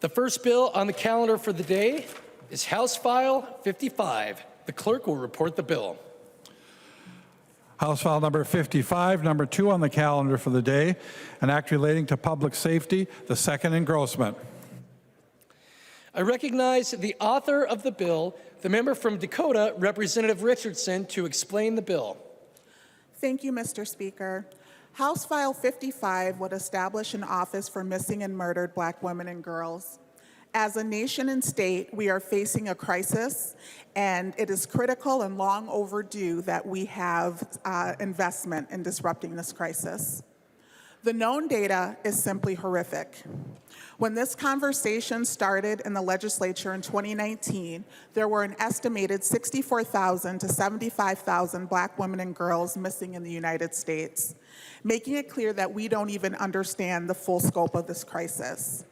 The first bill on the calendar for the day is House File 55. The clerk will report the bill. House File number 55, number 2 on the calendar for the day, an act relating to public safety, the second engrossment. I recognize the author of the bill, the member from Dakota, Representative Richardson, to explain the bill. Thank you, Mr. Speaker. House File 55 would establish an office for missing and murdered Black women and girls. As a nation and state, we are facing a crisis, and it is critical and long overdue that we have investment in disrupting this crisis. The known data is simply horrific. When this conversation started in the legislature in 2019, there were an estimated 64,000 to 75,000 Black women and girls missing in the United States, making it clear that we don't even understand the full scope of this crisis.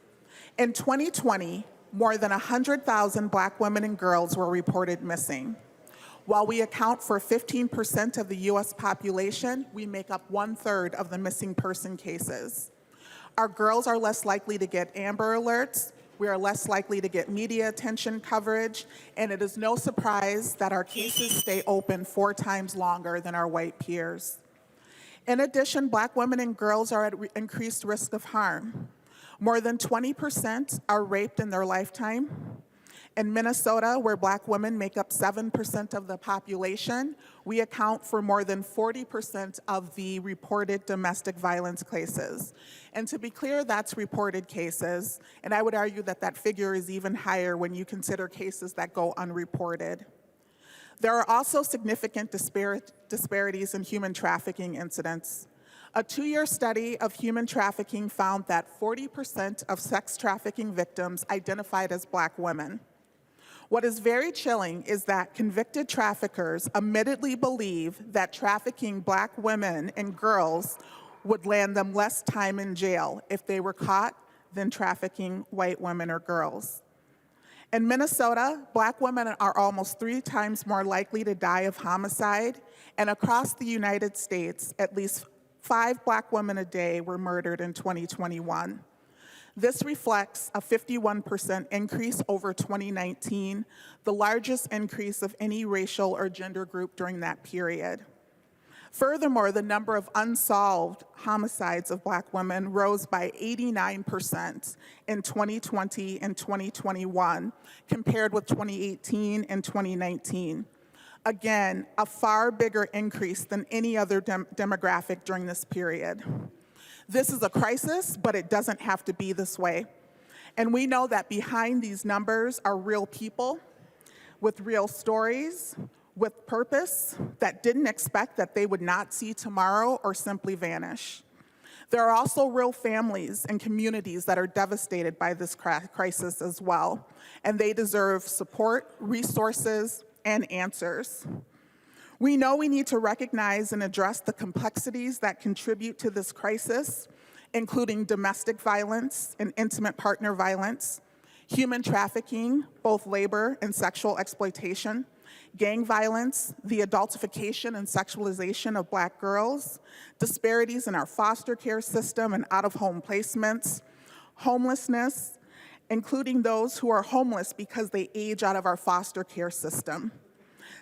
In 2020, more than 100,000 Black women and girls were reported missing. While we account for 15% of the US population, we make up 1/3 of the missing person cases. Our girls are less likely to get Amber Alerts, we are less likely to get media attention coverage, and it is no surprise that our cases stay open 4 times longer than our white peers. In addition, Black women and girls are at increased risk of harm. More than 20% are raped in their lifetime. In Minnesota, where Black women make up 7% of the population, we account for more than 40% of the reported domestic violence cases. And to be clear, that's reported cases, and I would argue that that figure is even higher when you consider cases that go unreported. There are also significant disparities in human trafficking incidents. A 2-year study of human trafficking found that 40% of sex trafficking victims identified as Black women. What is very chilling is that convicted traffickers admittedly believe that trafficking Black women and girls would land them less time in jail if they were caught than trafficking white women or girls. In Minnesota, Black women are almost 3 times more likely to die of homicide, and across the United States, at least 5 Black women a day were murdered in 2021. This reflects a 51% increase over 2019, the largest increase of any racial or gender group during that period. Furthermore, the number of unsolved homicides of Black women rose by 89% in 2020 and 2021, compared with 2018 and 2019. Again, a far bigger increase than any other demographic during this period. This is a crisis, but it doesn't have to be this way. And we know that behind these numbers are real people with real stories, with purpose, that didn't expect that they would not see tomorrow or simply vanish. There are also real families and communities that are devastated by this crisis as well, and they deserve support, resources, and answers. We know we need to recognize and address the complexities that contribute to this crisis, including domestic violence and intimate partner violence, human trafficking, both labor and sexual exploitation, gang violence, the adultification and sexualization of Black girls, disparities in our foster care system and out-of-home placements, homelessness, including those who are homeless because they age out of our foster care system,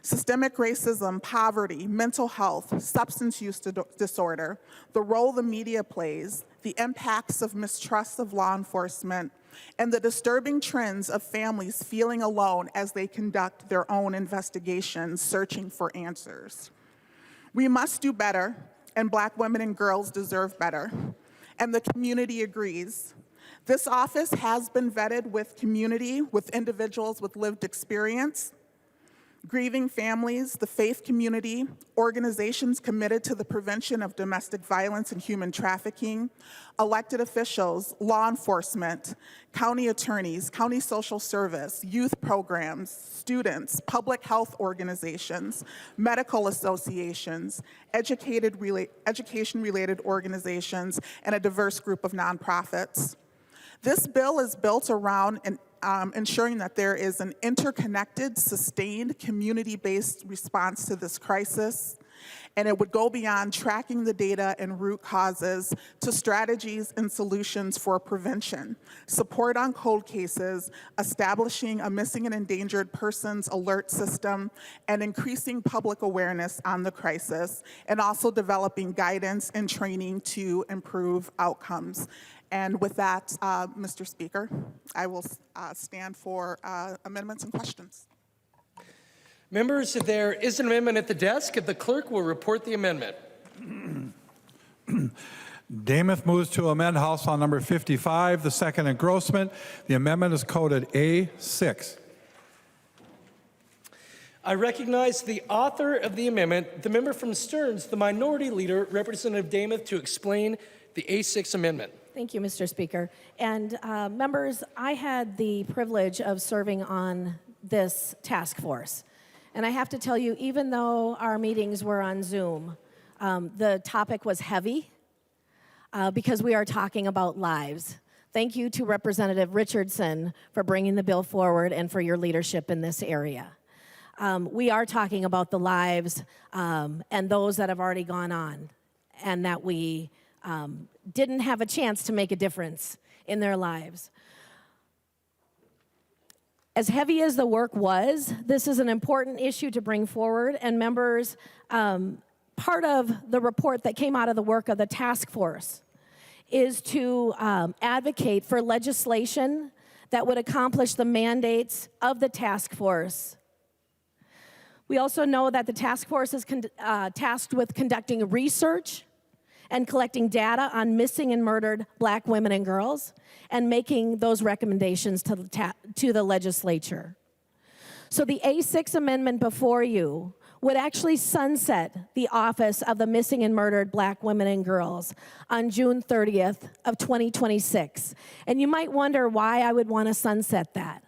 systemic racism, poverty, mental health, substance use disorder, the role the media plays, the impacts of mistrust of law enforcement, and the disturbing trends of families feeling alone as they conduct their own investigations, searching for answers. We must do better, and Black women and girls deserve better, and the community agrees. This office has been vetted with community, with individuals with lived experience, grieving families, the faith community, organizations committed to the prevention of domestic violence and human trafficking, elected officials, law enforcement, county attorneys, county social service, youth programs, students, public health organizations, medical associations, education-related organizations, and a diverse group of nonprofits. This bill is built around ensuring that there is an interconnected, sustained, community-based response to this crisis. And it would go beyond tracking the data and root causes to strategies and solutions for prevention, support on cold cases, establishing a missing and endangered persons alert system, and increasing public awareness on the crisis, and also developing guidance and training to improve outcomes. And with that, Mr. Speaker, I will stand for amendments and questions. Members, there is an amendment at the desk. The clerk will report the amendment. Damath moves to amend House File Number 55, the second engrossment. The amendment is coded A6. I recognize the author of the amendment, the member from Stearns, the minority leader, Representative Damath, to explain the A6 amendment. Thank you, Mr. Speaker. And members, I had the privilege of serving on this task force. And I have to tell you, even though our meetings were on Zoom, the topic was heavy because we are talking about lives. Thank you to Representative Richardson for bringing the bill forward and for your leadership in this area. We are talking about the lives and those that have already gone on and that we didn't have a chance to make a difference in their lives. As heavy as the work was, this is an important issue to bring forward, and members, part of the report that came out of the work of the task force is to advocate for legislation that would accomplish the mandates of the task force. We also know that the task force is tasked with conducting research and collecting data on missing and murdered Black women and girls, and making those recommendations to the legislature. So the A6 amendment before you would actually sunset the Office of the Missing and Murdered Black Women and Girls on June 30th of 2026. And you might wonder why I would want to sunset that.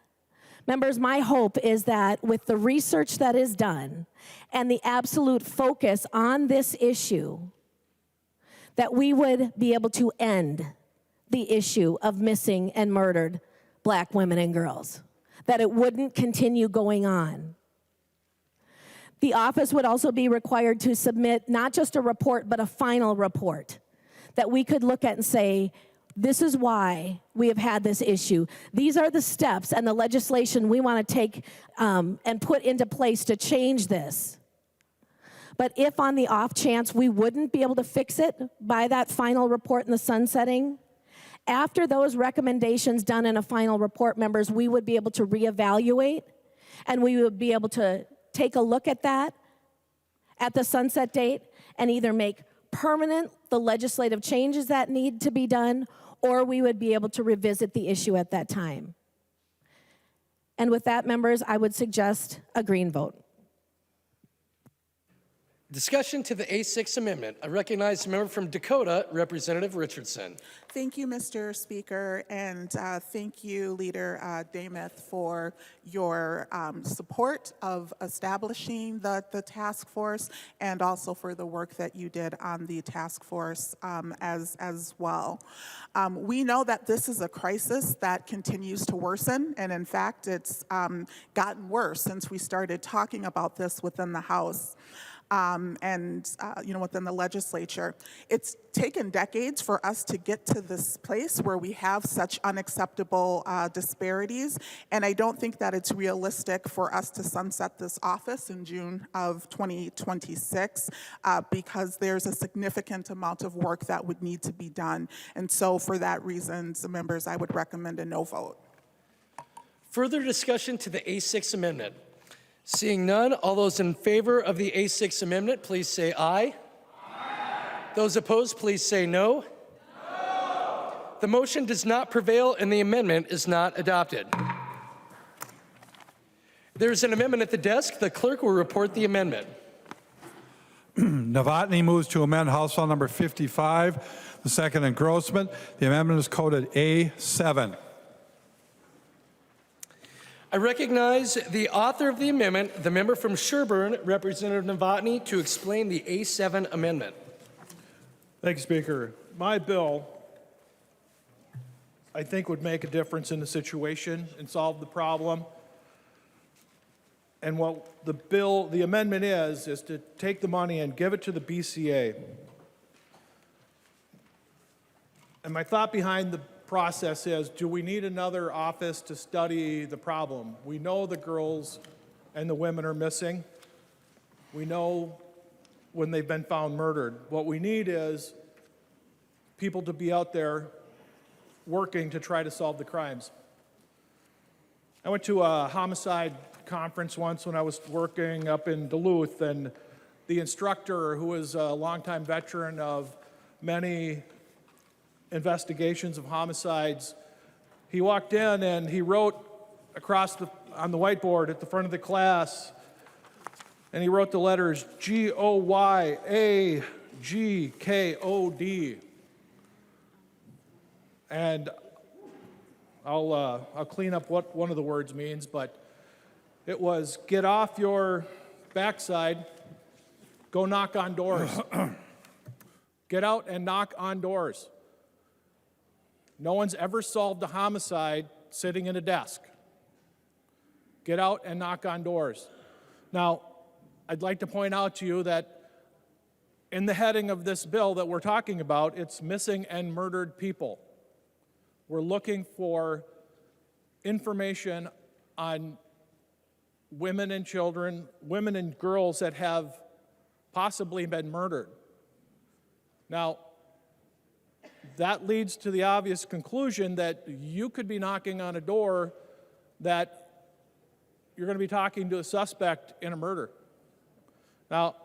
Members, my hope is that with the research that is done and the absolute focus on this issue, that we would be able to end the issue of missing and murdered Black women and girls, that it wouldn't continue going on. The office would also be required to submit not just a report, but a final report that we could look at and say, this is why we have had this issue. These are the steps and the legislation we want to take and put into place to change this. But if on the off chance we wouldn't be able to fix it by that final report in the sunsetting, after those recommendations done in a final report, members, we would be able to reevaluate and we would be able to take a look at that at the sunset date and either make permanent the legislative changes that need to be done, or we would be able to revisit the issue at that time. And with that, members, I would suggest a green vote. Discussion to the A6 amendment. I recognize the member from Dakota, Representative Richardson. Thank you, Mr. Speaker, and thank you, Leader Damath, for your support of establishing the task force and also for the work that you did on the task force as well. We know that this is a crisis that continues to worsen, and in fact, it's gotten worse since we started talking about this within the House. Within the legislature. It's taken decades for us to get to this place where we have such unacceptable disparities, and I don't think that it's realistic for us to sunset this office in June of 2026 because there's a significant amount of work that would need to be done. And so for that reason, members, I would recommend a no vote. Further discussion to the A6 amendment. Seeing none, all those in favor of the A6 amendment, please say aye. Aye. Those opposed, please say no. No. The motion does not prevail and the amendment is not adopted. There's an amendment at the desk. The clerk will report the amendment. Novotny moves to amend House File Number 55, the second engrossment. The amendment is coded A7. I recognize the author of the amendment, the member from Sherburne, Representative Novotny, to explain the A7 amendment. Thank you, Speaker. My bill, I think, would make a difference in the situation and solve the problem. And what the amendment is to take the money and give it to the BCA. And my thought behind the process is, do we need another office to study the problem? We know the girls and the women are missing. We know when they've been found murdered. What we need is people to be out there working to try to solve the crimes. I went to a homicide conference once when I was working up in Duluth, and the instructor, who was a longtime veteran of many investigations of homicides, he walked in and he wrote on the whiteboard at the front of the class, and he wrote the letters GOYAGKOD. And I'll clean up what one of the words means, but it was get off your backside, go knock on doors. Get out and knock on doors. No one's ever solved a homicide sitting in a desk. Get out and knock on doors. Now, I'd like to point out to you that in the heading of this bill that we're talking about, it's missing and murdered people. We're looking for information on women and children, women and girls that have possibly been murdered. Now, that leads to the obvious conclusion that you could be knocking on a door that you're going to be talking to a suspect in a murder. Now,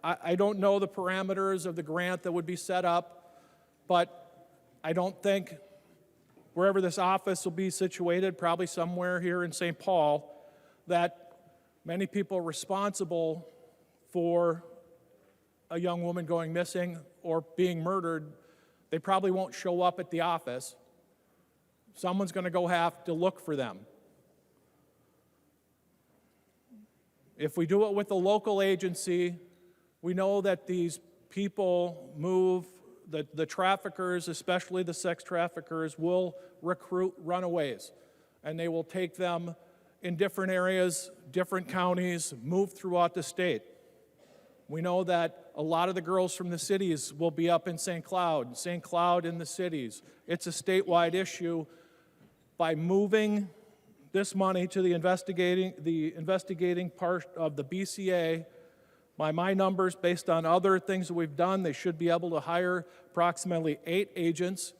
I don't know the parameters of the grant that would be set up, but I don't think wherever this office will be situated, probably somewhere here in St. Paul, that many people responsible for a young woman going missing or being murdered, they probably won't show up at the office. Someone's going to go have to look for them. If we do it with a local agency, we know that these people move, the traffickers, especially the sex traffickers, will recruit runaways, and they will take them in different areas, different counties, move throughout the state. We know that a lot of the girls from the cities will be up in St. Cloud in the cities. It's a statewide issue. By moving this money to the investigating part of the BCA, by my numbers, based on other things that we've done, they should be able to hire approximately 8 agents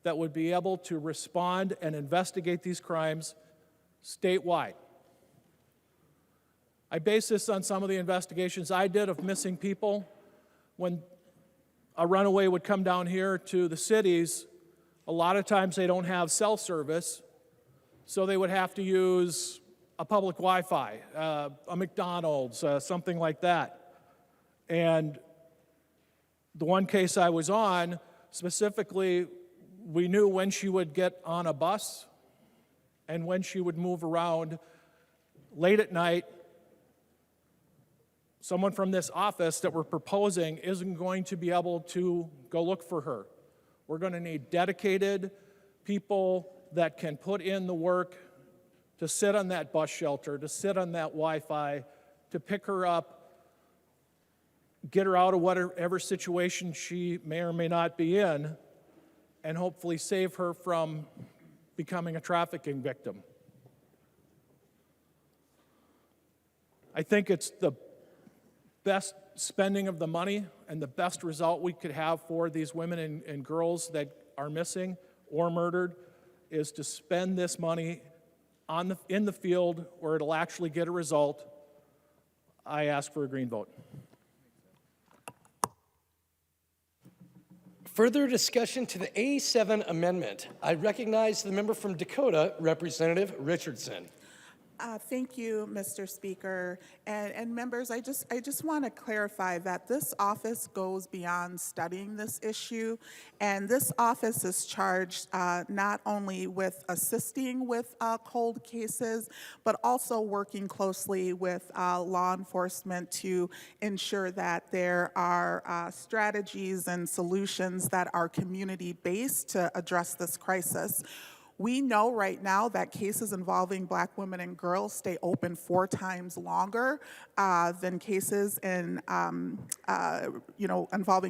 that would be able to respond and investigate these crimes statewide. I base this on some of the investigations I did of missing people. When a runaway would come down here to the cities, a lot of times they don't have cell service, so they would have to use a public Wi-Fi, a McDonald's, something like that. And the one case I was on, specifically, we knew when she would get on a bus and when she would move around late at night. Someone from this office that we're proposing isn't going to be able to go look for her. We're going to need dedicated people that can put in the work to sit on that bus shelter, to sit on that Wi-Fi, to pick her up, get her out of whatever situation she may or may not be in, and hopefully save her from becoming a trafficking victim. I think it's the best spending of the money and the best result we could have for these women and girls that are missing or murdered is to spend this money in the field where it'll actually get a result. I ask for a green vote. Further discussion to the A7 amendment. I recognize the member from Dakota, Representative Richardson. Thank you, Mr. Speaker. And members, I just want to clarify that this office goes beyond studying this issue, and this office is charged not only with assisting with cold cases, but also working closely with law enforcement to ensure that there are strategies and solutions that are community-based to address this crisis. We know right now that cases involving Black women and girls stay open 4 times longer than cases involving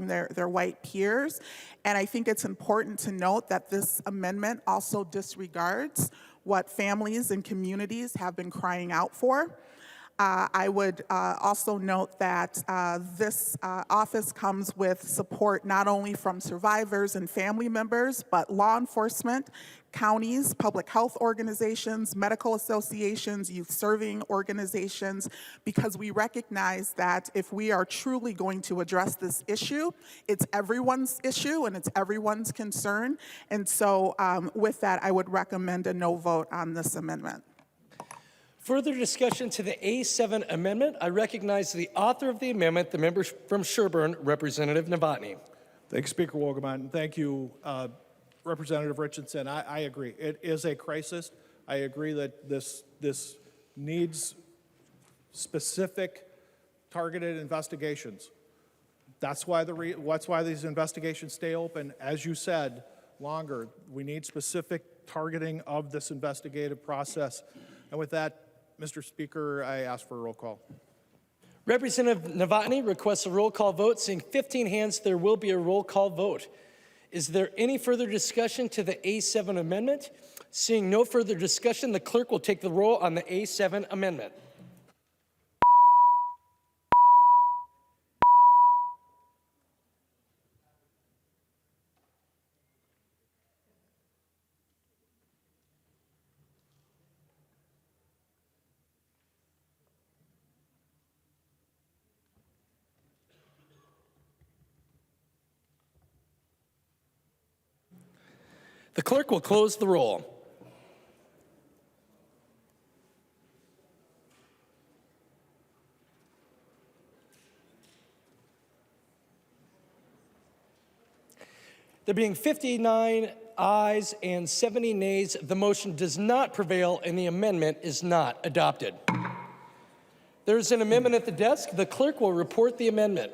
their white peers. And I think it's important to note that this amendment also disregards what families and communities have been crying out for. I would also note that this office comes with support not only from survivors and family members, but law enforcement, counties, public health organizations, medical associations, youth-serving organizations, because we recognize that if we are truly going to address this issue, it's everyone's issue and it's everyone's concern. And so with that, I would recommend a no vote on this amendment. Further discussion to the A7 amendment. I recognize the author of the amendment, the member from Sherburne, Representative Novotny. Thank you, Speaker Wogeman, and thank you, Representative Richardson. I agree. It is a crisis. I agree that this needs specific, targeted investigations. That's why these investigations stay open, as you said, longer. We need specific targeting of this investigative process. And with that, Mr. Speaker, I ask for a roll call. Representative Novotny requests a roll call vote. Seeing 15 hands, there will be a roll call vote. Is there any further discussion to the A7 amendment? Seeing no further discussion, the clerk will take the roll on the A7 amendment. The clerk will close the roll. There being 59 ayes and 70 nays, the motion does not prevail and the amendment is not adopted. There is an amendment at the desk. The clerk will report the amendment.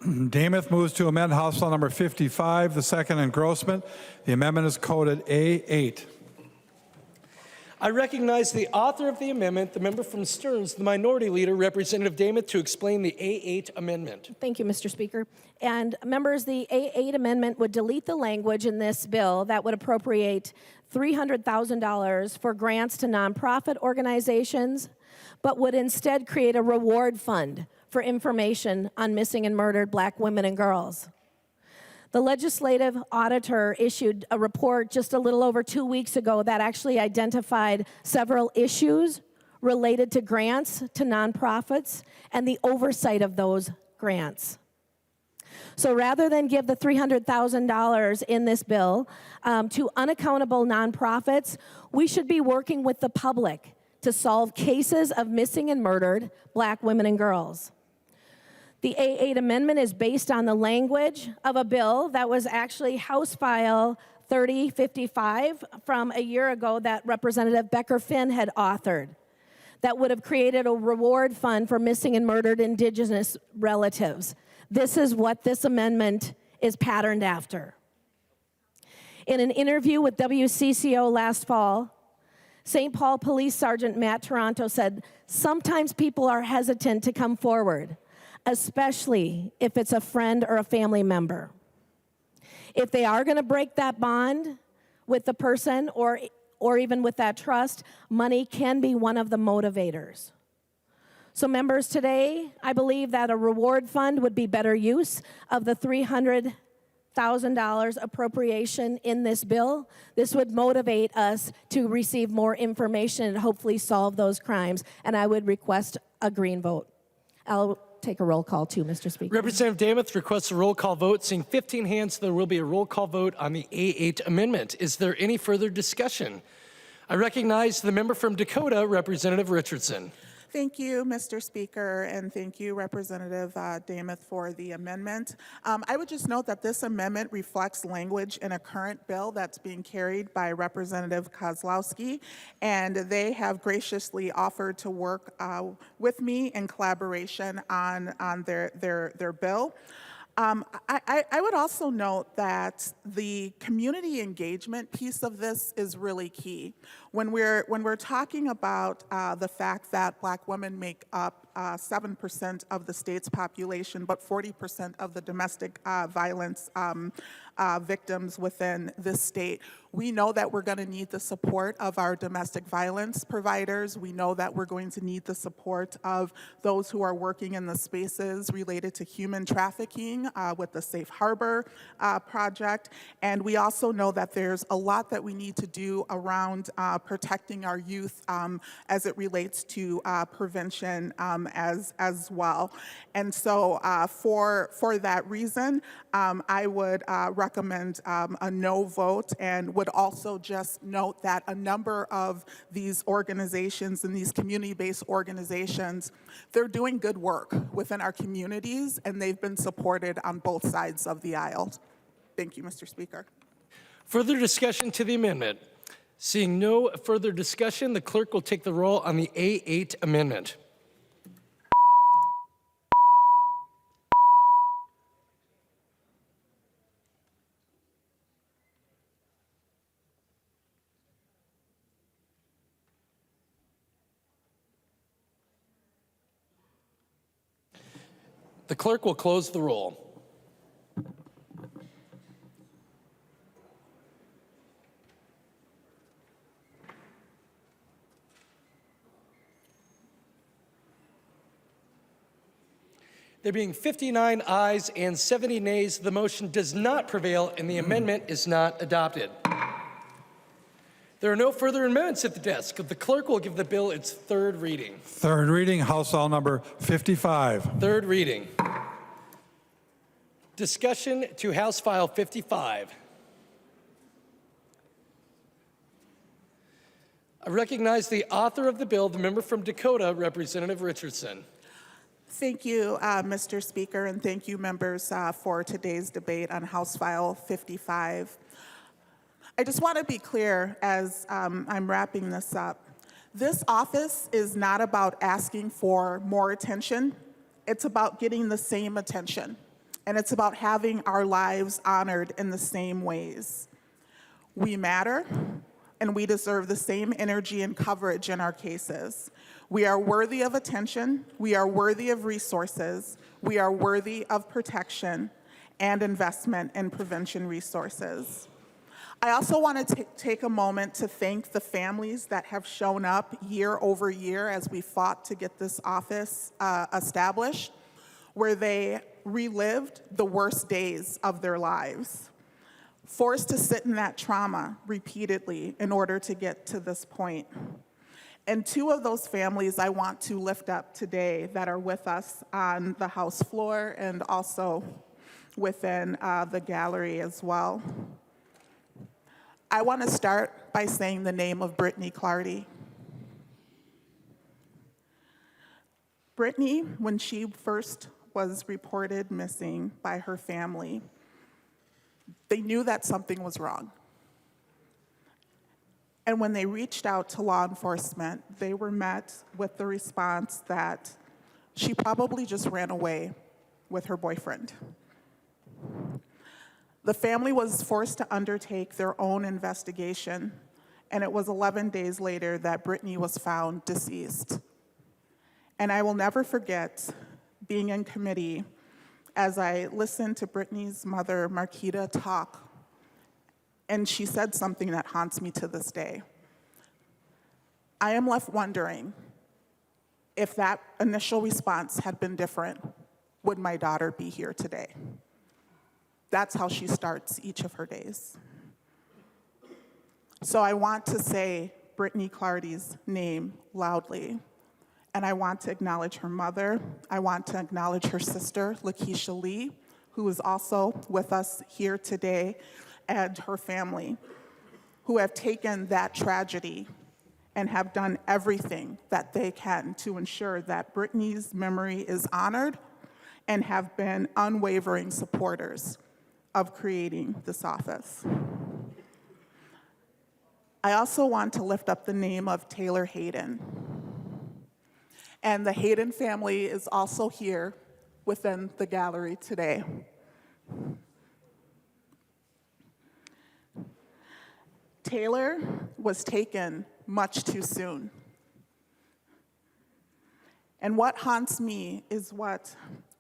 Damath moves to amend House File Number 55, the second engrossment. The amendment is coded A8. I recognize the author of the amendment, the member from Stearns, the minority leader, Representative Damath, to explain the A8 amendment. Thank you, Mr. Speaker. And members, the A8 amendment would delete the language in this bill that would appropriate $300,000 for grants to nonprofit organizations, but would instead create a reward fund for information on missing and murdered Black women and girls. The legislative auditor issued a report just a little over 2 weeks ago that actually identified several issues related to grants to nonprofits and the oversight of those grants. So rather than give the $300,000 in this bill to unaccountable nonprofits, we should be working with the public to solve cases of missing and murdered Black women and girls. The A8 amendment is based on the language of a bill that was actually House File 3055 from a year ago that Representative Becker-Finn had authored that would have created a reward fund for missing and murdered Indigenous relatives. This is what this amendment is patterned after. In an interview with WCCO last fall, St. Paul Police Sergeant Matt Toronto said, "Sometimes people are hesitant to come forward, especially if it's a friend or a family member. If they are going to break that bond with the person or even with that trust, money can be one of the motivators." So members, today, I believe that a reward fund would be better use of the $300,000 appropriation in this bill. This would motivate us to receive more information and hopefully solve those crimes. And I would request a green vote. I'll take a roll call too, Mr. Speaker. Representative Damath requests a roll call vote. Seeing 15 hands, there will be a roll call vote on the A8 amendment. Is there any further discussion? I recognize the member from Dakota, Representative Richardson. Thank you, Mr. Speaker, and thank you, Representative Damath, for the amendment. I would just note that this amendment reflects language in a current bill that's being carried by Representative Kozlowski, and they have graciously offered to work with me in collaboration on their bill. I would also note that the community engagement piece of this is really key. When we're talking about the fact that Black women make up 7% of the state's population, but 40% of the domestic violence victims within this state, we know that we're going to need the support of our domestic violence providers. We know that we're going to need the support of those who are working in the spaces related to human trafficking with the Safe Harbor project. And we also know that there's a lot that we need to do around protecting our youth as it relates to prevention as well. And so for that reason, I would recommend a no vote, and would also just note that a number of these organizations and these community-based organizations, they're doing good work within our communities, and they've been supported on both sides of the aisle. Thank you, Mr. Speaker. Further discussion to the amendment? Seeing no further discussion, the clerk will take the roll on the A8 amendment. The clerk will close the roll. There being 59 ayes and 70 nays, the motion does not prevail and the amendment is not adopted. There are no further amendments at the desk. The clerk will give the bill its third reading. Third reading, House File Number 55. Third reading. Discussion to House File 55. I recognize the author of the bill, the member from Dakota, Representative Richardson. Thank you, Mr. Speaker, and thank you, members, for today's debate on House File 55. I just want to be clear as I'm wrapping this up. This office is not about asking for more attention. It's about getting the same attention, and it's about having our lives honored in the same ways. We matter, and we deserve the same energy and coverage in our cases. We are worthy of attention, we are worthy of resources, we are worthy of protection and investment in prevention resources. I also want to take a moment to thank the families that have shown up year over year as we fought to get this office established, where they relived the worst days of their lives, forced to sit in that trauma repeatedly in order to get to this point. And two of those families I want to lift up today that are with us on the House floor and also within the gallery as well. I want to start by saying the name of Brittany Clardy. Brittany, when she first was reported missing by her family, they knew that something was wrong. And when they reached out to law enforcement, they were met with the response that she probably just ran away with her boyfriend. The family was forced to undertake their own investigation, and it was 11 days later that Brittany was found deceased. And I will never forget being in committee as I listened to Brittany's mother, Marquita, talk, and she said something that haunts me to this day. I am left wondering if that initial response had been different, would my daughter be here today? That's how she starts each of her days. So I want to say Brittany Clardy's name loudly, and I want to acknowledge her mother. I want to acknowledge her sister, Lakeisha Lee, who is also with us here today, and her family, who have taken that tragedy and have done everything that they can to ensure that Brittany's memory is honored and have been unwavering supporters of creating this office. I also want to lift up the name of Taylor Hayden. And the Hayden family is also here within the gallery today. Taylor was taken much too soon. And what haunts me is what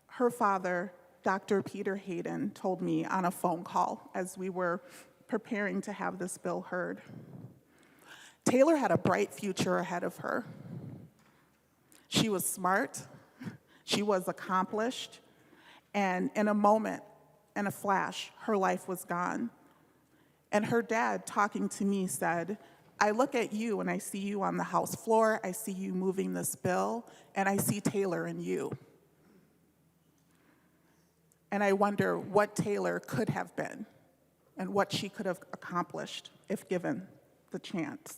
her father, Dr. Peter Hayden, told me on a phone call as we were preparing to have this bill heard. Taylor had a bright future ahead of her. She was smart, she was accomplished, and in a moment, in a flash, her life was gone. And her dad, talking to me, said, I look at you and I see you on the House floor, I see you moving this bill, and I see Taylor in you. And I wonder what Taylor could have been and what she could have accomplished if given the chance.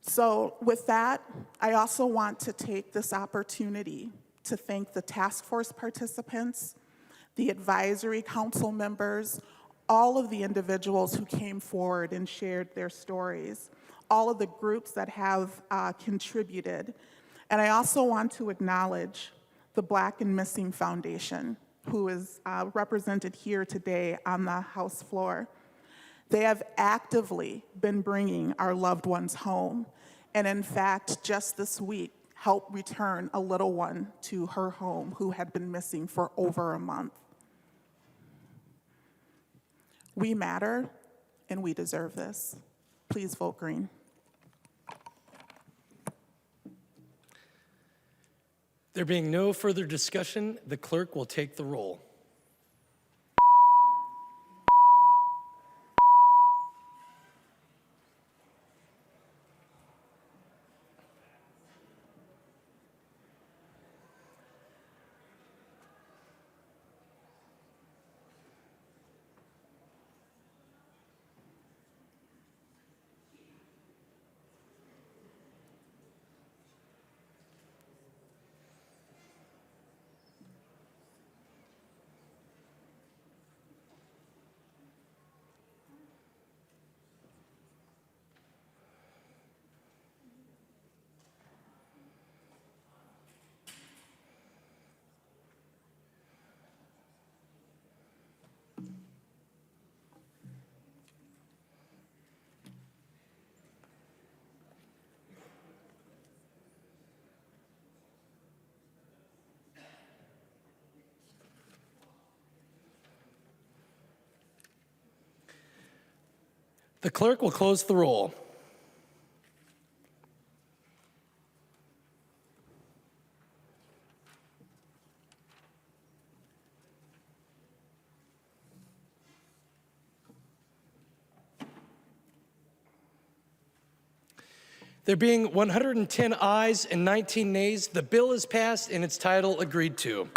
So with that, I also want to take this opportunity to thank the task force participants, the advisory council members, all of the individuals who came forward and shared their stories, all of the groups that have contributed. And I also want to acknowledge the Black and Missing Foundation, who is represented here today on the House floor. They have actively been bringing our loved ones home, and in fact, just this week, helped return a little one to her home who had been missing for over a month. We matter, and we deserve this. Please vote green. There being no further discussion, the clerk will take the roll. The clerk will close the roll. There being 110 ayes and 19 nays, the bill is passed and its title agreed to.